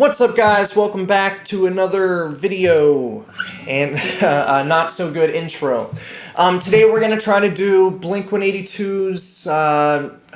What's up, guys? Welcome back to another video and a not so good intro. Today we're going to try to do Blink-182's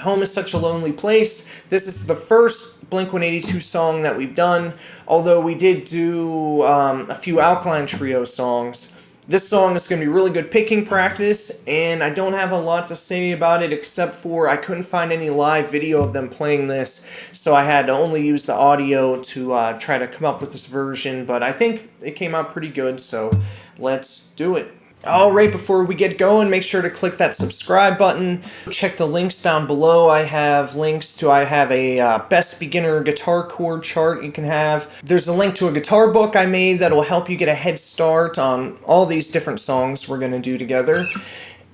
Home is Such a Lonely Place. This is the first Blink-182 song that we've done, although we did do a few Alkaline Trio songs. This song is going to be really good picking practice, and I don't have a lot to say about it except for I couldn't find any live video of them playing this, so I had to only use the audio to try to come up with this version, but I think it came out pretty good, so let's do it. Alright, before we get going, make sure to click that subscribe button. Check the links down below. I have a best beginner guitar chord chart you can have. There's a link to a guitar book I made that will help you get a head start on all these different songs we're going to do together.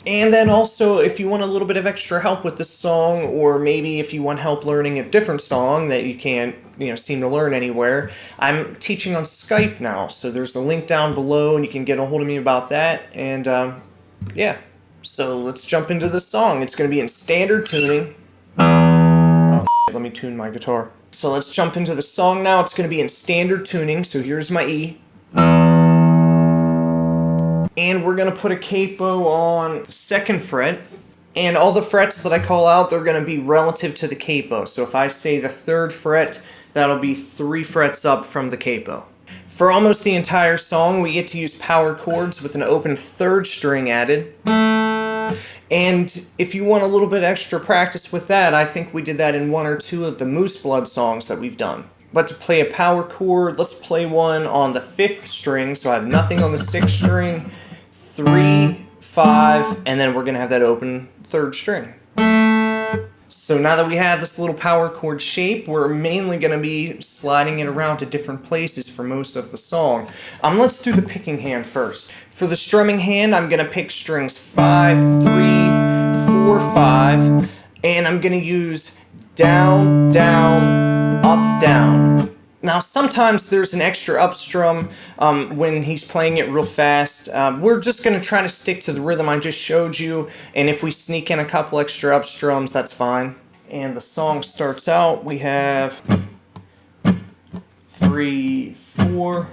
And then also, if you want a little bit of extra help with this song, or maybe if you want help learning a different song that you can't, seem to learn anywhere, I'm teaching on Skype now, so there's a link down below and you can get a hold of me about that, and yeah. So let's jump into the song. It's going to be in standard tuning. Oh, let me tune my guitar. So let's jump into the song now. It's going to be in standard tuning, so here's my E. And we're going to put a capo on 2nd fret, and all the frets that I call out, they're going to be relative to the capo. So if I say the 3rd fret, that'll be 3 frets up from the capo. For almost the entire song, we get to use power chords with an open 3rd string added. And if you want a little bit extra practice with that, I think we did that in 1 or 2 of the Moose Blood songs that we've done. But to play a power chord, let's play one on the 5th string, so I have nothing on the 6th string, 3, 5, and then we're going to have that open 3rd string. So now that we have this little power chord shape, we're mainly going to be sliding it around to different places for most of the song. Let's do the picking hand first. For the strumming hand, I'm going to pick strings 5, 3, 4, 5, and I'm going to use down, down, up, down. Now, sometimes there's an extra up strum when he's playing it real fast. We're just going to try to stick to the rhythm I just showed you, and if we sneak in a couple extra up strums, that's fine. And the song starts out, we have 3, 4...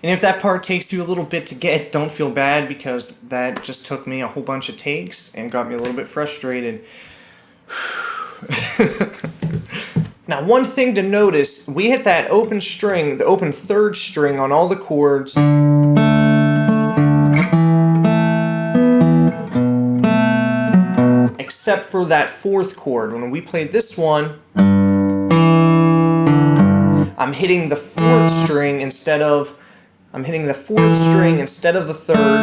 If that part takes you a little bit to get, don't feel bad, because that just took me a whole bunch of takes and got me a little bit frustrated. Now, one thing to notice, we hit that open string, the open 3rd string on all the chords. Except for that 4th chord. When we played this one, I'm hitting the 4th string instead of the 3rd.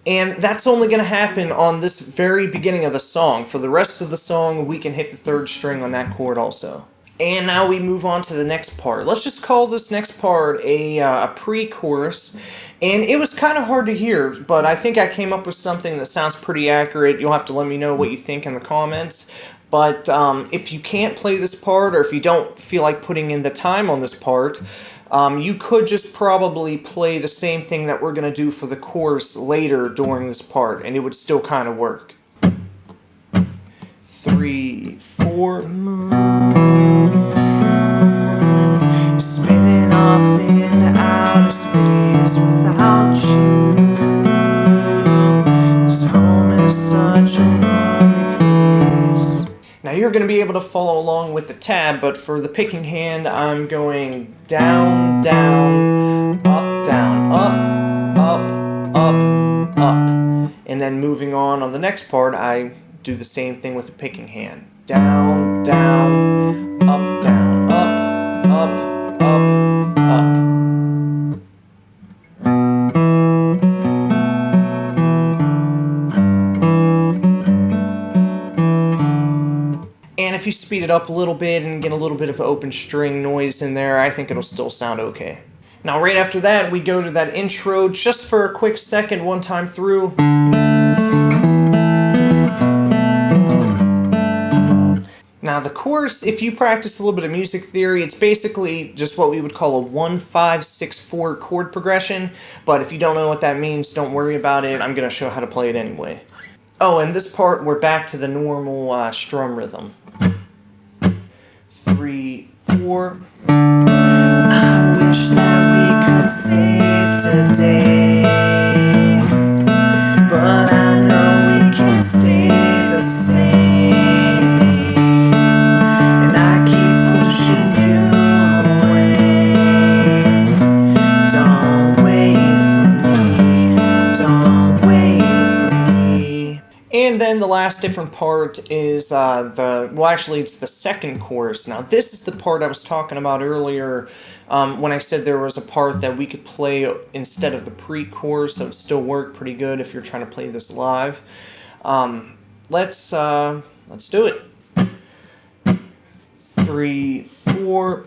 And that's only going to happen on this very beginning of the song. For the rest of the song, we can hit the 3rd string on that chord also. And now we move on to the next part. Let's just call this next part a pre-chorus. And it was kind of hard to hear, but I think I came up with something that sounds pretty accurate. You'll have to let me know what you think in the comments. But if you can't play this part, or if you don't feel like putting in the time on this part, you could just probably play the same thing that we're going to do for the chorus later during this part, and it would still kind of work. 3, 4. Spinning off into outer space without you. This home is such a lonely place. Now you're going to be able to follow along with the tab, but for the picking hand, I'm going down, down, up, up, up, up. And then moving on the next part, I do the same thing with the picking hand. Down, down, up, down, up, up, up, up. speed it up a little bit and get a little bit of open string noise in there, I think it'll still sound okay. Now right after that, we go to that intro just for a quick second, one time through. Now the chorus, if you practice a little bit of music theory, it's basically just what we would call a 1-5-6-4 chord progression, but if you don't know what that means, don't worry about it. I'm going to show how to play it anyway. Oh, and this part, we're back to the normal strum rhythm. 3, 4. I wish that we could save today, but I know we can't stay the same, and I keep pushing you away. Don't wait for me, don't wait for me. And then the last different part is it's the second chorus. Now this is the part I was talking about earlier when I said there was a part that we could play instead of the pre-chorus, so it would still work pretty good if you're trying to play this live. Let's do it. 3, 4.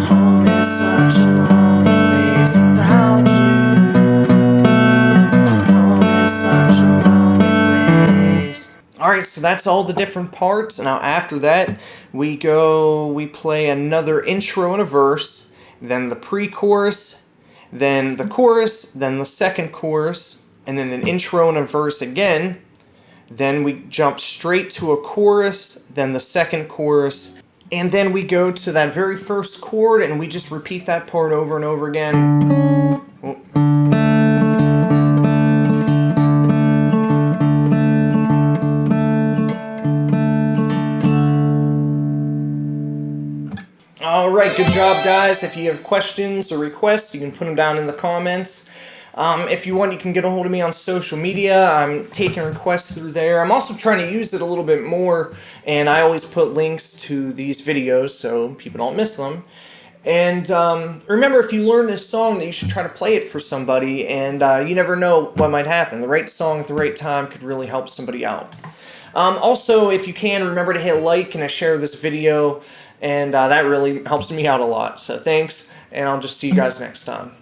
Home is such a lonely place without you. Home is such a lonely place. Alright, so that's all the different parts. Now after that, we play another intro and a verse, then the pre-chorus, then the chorus, then the second chorus, and then an intro and a verse again. Then we jump straight to a chorus, then the second chorus, and then we go to that very first chord and we just repeat that part over and over again. Oh. Alright, good job guys. If you have questions or requests, you can put them down in the comments. If you want, you can get a hold of me on social media. I'm taking requests through there. I'm also trying to use it a little bit more, and I always put links to these videos so people don't miss them. And remember, if you learn this song, that you should try to play it for somebody, and you never know what might happen. The right song at the right time could really help somebody out. Also, if you can, remember to hit like and share this video, and that really helps me out a lot. So thanks, and I'll just see you guys next time.